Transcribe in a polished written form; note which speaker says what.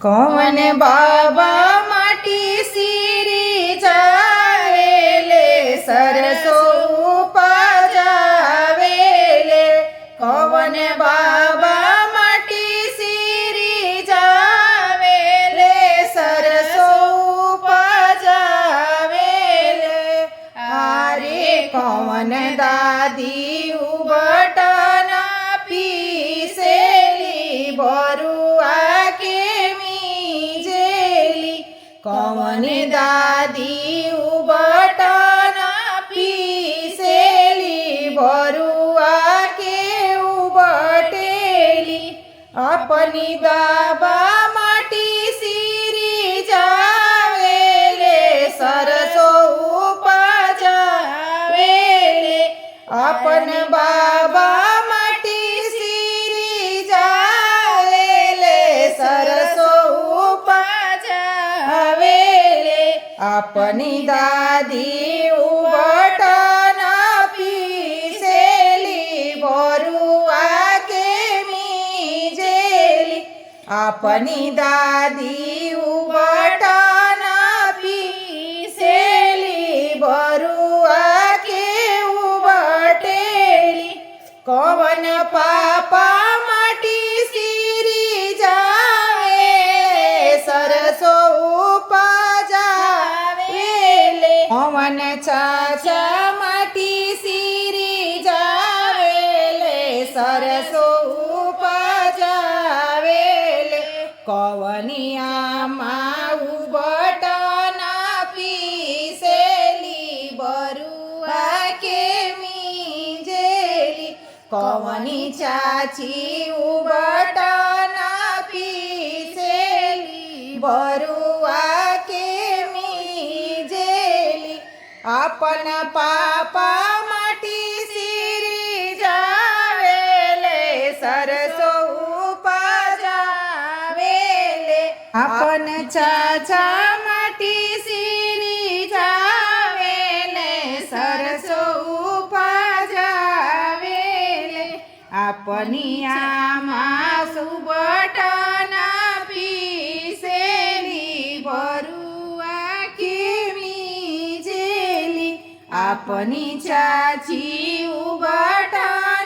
Speaker 1: कौन बाबा माटी सीरी जावेले सरसो उपजावेले कौन बाबा माटी सीरी जावेले सरसो उपजावेले आरे कौन दादी उबटना पीसेली बरुआ के मीजेली कौन दादी उबटना पीसेली बरुआ के उबटेली अपनी बाबा माटी सीरी जावेले सरसो उपजावेले अपन बाबा माटी सीरी जावेले सरसो उपजावेले अपनी दादी उबटना पीसेली बरुआ के मीजेली अपनी दादी उबटना पीसेली बरुआ के उबटेली कौन पापा माटी सीरी जावे सरसो उपजावेले कौन चाचा माटी सीरी जावेले सरसो उपजावेले कौनिया माऊ बटना पीसेली बरुआ के मीजेली कौनी चाची उबटना पीसेली बरुआ के मीजेली अपन पापा माटी सीरी जावेले सरसो उपजावेले अपन चाचा माटी सीरी जावेले सरसो उपजावेले अपनी आमा सुबटना पीसेली बरुआ के मीजेली अपनी चाची उबटना